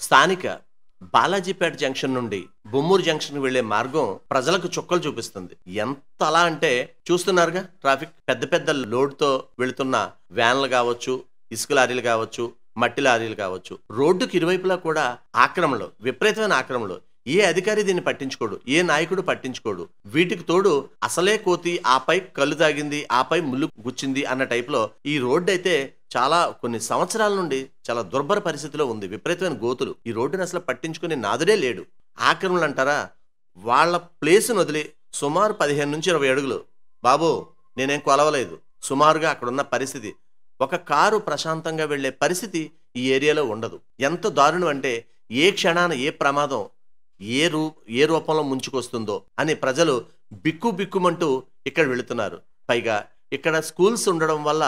స్థానిక బాలాజీపేట జంక్షన్ నుండి బొమ్మూరు జంక్షన్ వెళ్లే మార్గం ప్రజలకు చుక్కలు చూపిస్తుంది. ఎంత అలా అంటే చూస్తున్నారుగా, ట్రాఫిక్ పెద్ద పెద్ద లోడ్ తో వెళుతున్న వ్యాన్లు కావచ్చు, ఇసుక లారీలు కావచ్చు, మట్టి లారీలు కావచ్చు, రోడ్డుకి ఇరువైపులా కూడా ఆక్రమణలు, విపరీతమైన ఆక్రమణలు. ఏ అధికారి దీన్ని పట్టించుకోడు, ఏ నాయకుడు పట్టించుకోడు. వీటికి తోడు అసలే కోతి, ఆపై కళ్ళు తాగింది, ఆపై ముళ్ళు గుచ్చింది అన్న టైప్లో ఈ రోడ్డు అయితే చాలా కొన్ని సంవత్సరాల నుండి చాలా దుర్భర పరిస్థితిలో ఉంది. విపరీతమైన గోతులు. ఈ రోడ్డుని అసలు పట్టించుకునే నాదుడే లేడు. ఆక్రమణలు అంటారా, వాళ్ళ ప్లేస్ను వదిలి సుమారు 15 నుంచి 20 అడుగులు, బాబు నేనేం కొలవలేదు, సుమారుగా అక్కడ ఉన్న పరిస్థితి. ఒక కారు ప్రశాంతంగా వెళ్లే పరిస్థితి ఈ ఏరియాలో ఉండదు. ఎంత దారుణం అంటే ఏ క్షణాన ఏ ప్రమాదం ఏ రూపంలో ముంచుకొస్తుందో అని ప్రజలు బిక్కుమంటూ ఇక్కడ వెళుతున్నారు. పైగా ఇక్కడ స్కూల్స్ ఉండడం వల్ల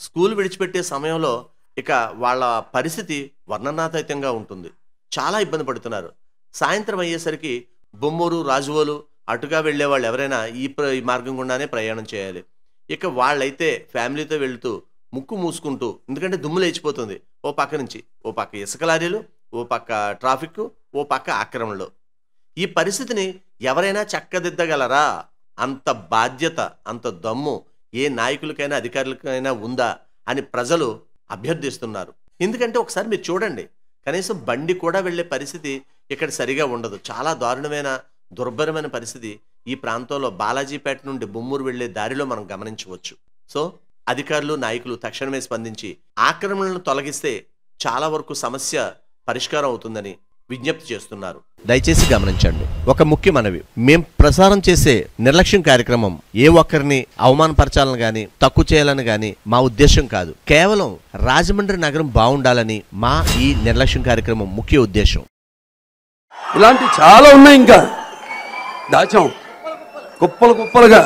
స్కూల్ విడిచిపెట్టే సమయంలో ఇక వాళ్ళ పరిస్థితి వర్ణనాతీతంగా ఉంటుంది. చాలా ఇబ్బంది పడుతున్నారు. సాయంత్రం అయ్యేసరికి బొమ్మూరు, రాజువోలు అటుగా వెళ్లే వాళ్ళు ఎవరైనా ఈ మార్గం గుండానే ప్రయాణం చేయాలి. ఇక వాళ్ళైతే ఫ్యామిలీతో వెళుతూ ముక్కు మూసుకుంటూ, ఎందుకంటే దుమ్ము లేచిపోతుంది. ఓ పక్క నుంచి ఓ పక్క ఇసుక లారీలు, ఓ పక్క ట్రాఫిక్, ఓ పక్క ఆక్రమణలు. ఈ పరిస్థితిని ఎవరైనా చక్కదిద్దగలరా? అంత బాధ్యత, అంత దమ్ము ఏ నాయకులకైనా అధికారులకైనా ఉందా అని ప్రజలు అభ్యర్థిస్తున్నారు. ఎందుకంటే ఒకసారి మీరు చూడండి, కనీసం బండి కూడా వెళ్లే పరిస్థితి ఇక్కడ సరిగా ఉండదు. చాలా దారుణమైన దుర్భరమైన పరిస్థితి ఈ ప్రాంతంలో బాలాజీపేట నుండి బొమ్మూరు వెళ్లే దారిలో మనం గమనించవచ్చు. సో అధికారులు, నాయకులు తక్షణమే స్పందించి ఆక్రమణలను తొలగిస్తే చాలా వరకు సమస్య పరిష్కారం అవుతుందని విజ్ఞప్తి చేస్తున్నారు. దయచేసి గమనించండి. ఒక ముఖ్య మనవి, మేం ప్రసారం చేసే నిర్లక్ష్యం కార్యక్రమం ఏ ఒక్కరిని అవమానపరచాలని గాని, తక్కువ చేయాలని గాని మా ఉద్దేశం కాదు. కేవలం రాజమండ్రి నగరం బాగుండాలని మా ఈ నిర్లక్ష్యం కార్యక్రమం ముఖ్య ఉద్దేశం. ఇలాంటి చాలా ఉన్నాయి, ఇంకా దాచాం కుప్పలుగా.